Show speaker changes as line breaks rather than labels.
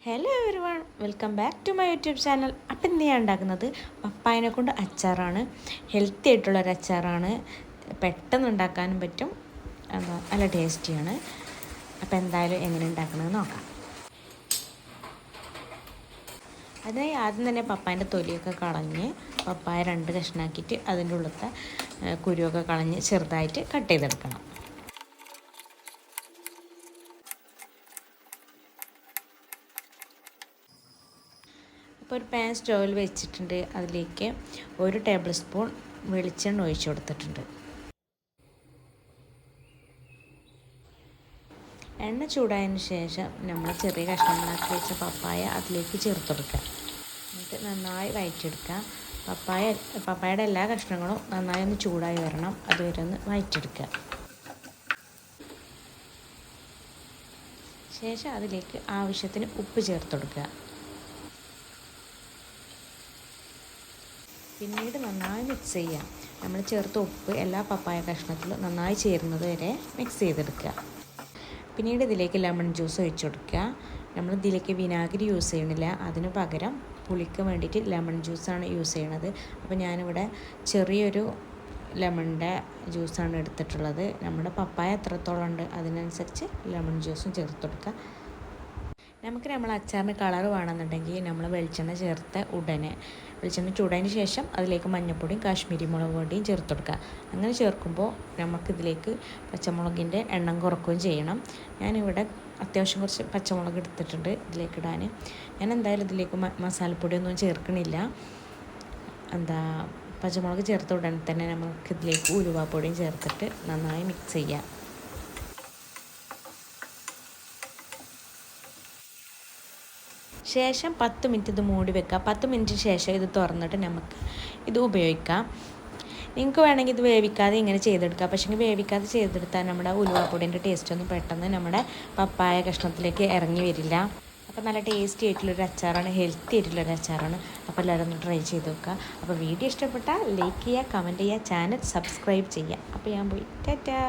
Hello everyone, welcome back to my YouTube channel. അപ്പം ഇന്ന് ഞാൻ ഉണ്ടാക്കുന്നത് പപ്പായനെ കൊണ്ട് അച്ചാറാണ്. ഹെൽത്തി ആയിട്ടുള്ളൊരു അച്ചാറാണ്. പെട്ടെന്ന് ഉണ്ടാക്കാനും പറ്റും, നല്ല ടേസ്റ്റിയാണ്. അപ്പോൾ എന്തായാലും എങ്ങനെ ഉണ്ടാക്കണമെന്ന് നോക്കാം. അതിനായി ആദ്യം തന്നെ പപ്പായൻ്റെ തൊലിയൊക്കെ കളഞ്ഞ് പപ്പായ 2 കഷ്ണമാക്കിയിട്ട് അതിൻ്റെ ഉള്ളത്തെ കുരുവൊക്കെ കളഞ്ഞ് ചെറുതായിട്ട് കട്ട് ചെയ്തെടുക്കണം. ഇപ്പോൾ ഒരു പാൻ സ്റ്റൗവിൽ വെച്ചിട്ടുണ്ട്. അതിലേക്ക് 1 ടേബിൾ സ്പൂൺ വെളിച്ചെണ്ണ ഒഴിച്ചു കൊടുത്തിട്ടുണ്ട്. എണ്ണ ചൂടായതിന് ശേഷം നമ്മൾ ചെറിയ കഷ്ണങ്ങളാക്കി വെച്ച പപ്പായ അതിലേക്ക് ചേർത്ത് കൊടുക്കുക. എന്നിട്ട് നന്നായി വഴറ്റിയെടുക്കുക. പപ്പായയുടെ എല്ലാ കഷ്ണങ്ങളും നന്നായി ഒന്ന് ചൂടായി വരണം. അതുവരെ ഒന്ന് വഴറ്റിയെടുക്കുക. ശേഷം അതിലേക്ക് ആവശ്യത്തിന് ഉപ്പ് ചേർത്ത് കൊടുക്കുക. പിന്നീട് നന്നായി മിക്സ് ചെയ്യാം. നമ്മൾ ചേർത്ത ഉപ്പ് എല്ലാ പപ്പായ കഷ്ണത്തിലും നന്നായി ചേരുന്നത് വരെ മിക്സ് ചെയ്തെടുക്കുക. പിന്നീട് ഇതിലേക്ക് ലെമൺ ജ്യൂസ് ഒഴിച്ചു കൊടുക്കുക. നമ്മൾ ഇതിലേക്ക് വിനാഗിരി യൂസ് ചെയ്യണില്ല, അതിന് പകരം പുളിക്ക് വേണ്ടിയിട്ട് ലെമൺ ജ്യൂസാണ് യൂസ് ചെയ്യണത്. അപ്പോൾ ഞാനിവിടെ ചെറിയൊരു ലെമണിൻ്റെ ജ്യൂസാണ് എടുത്തിട്ടുള്ളത്. നമ്മുടെ പപ്പായ എത്രത്തോളം ഉണ്ട് അതിനനുസരിച്ച് ലെമൺ ജ്യൂസും ചേർത്ത് കൊടുക്കുക. നമുക്ക് നമ്മൾ അച്ചാറിന് കളർ വേണമെന്നുണ്ടെങ്കിൽ നമ്മൾ വെളിച്ചെണ്ണ ചേർത്ത് ഉടനെ വെളിച്ചെണ്ണ ചൂടായതിന് ശേഷം അതിലേക്ക് മഞ്ഞൾപ്പൊടിയും കാശ്മീരി മുളക് പൊടിയും ചേർത്ത് കൊടുക്കുക. അങ്ങനെ ചേർക്കുമ്പോൾ നമുക്കിതിലേക്ക് പച്ചമുളകിൻ്റെ എണ്ണം കുറക്കുകയും ചെയ്യണം. ഞാനിവിടെ അത്യാവശ്യം കുറച്ച് പച്ചമുളക് എടുത്തിട്ടുണ്ട് ഇതിലേക്ക് ഇടാൻ. ഞാൻ എന്തായാലും ഇതിലേക്ക് മസാലപ്പൊടിയൊന്നും ചേർക്കണില്ല. പച്ചമുളക് ചേർത്ത ഉടനെ തന്നെ നമുക്കിതിലേക്ക് ഉലുവാപ്പൊടിയും ചേർത്തിട്ട് നന്നായി മിക്സ് ചെയ്യാം. ശേഷം 10 മിനിറ്റ് ഇത് മൂടി വെക്കുക. 10 മിനിറ്റിന് ശേഷം ഇത് തുറന്നിട്ട് നമുക്ക് ഇത് ഉപയോഗിക്കാം. നിങ്ങൾക്ക് വേണമെങ്കിൽ ഇത് വേവിക്കാതെ ഇങ്ങനെ ചെയ്തെടുക്കാം. പക്ഷേ വേവിക്കാതെ ചെയ്തെടുത്താൽ നമ്മുടെ ഉലുവാപ്പൊടിൻ്റെ ടേസ്റ്റൊന്നും പെട്ടെന്ന് നമ്മുടെ പപ്പായ കഷ്ണത്തിലേക്ക് ഇറങ്ങി വരില്ല. അപ്പോൾ നല്ല ടേസ്റ്റി ആയിട്ടുള്ളൊരു അച്ചാറാണ്, ഹെൽത്തി ആയിട്ടുള്ളൊരു അച്ചാറാണ്. അപ്പോൾ എല്ലാവരും ഒന്ന് ട്രൈ ചെയ്ത് നോക്കുക. അപ്പോൾ വീഡിയോ ഇഷ്ടപ്പെട്ടാൽ ലൈക്ക് ചെയ്യുക, കമൻറ്റ് ചെയ്യുക, ചാനൽ സബ്സ്ക്രൈബ് ചെയ്യുക. അപ്പോൾ ഞാൻ പോയി ടാറ്റാ.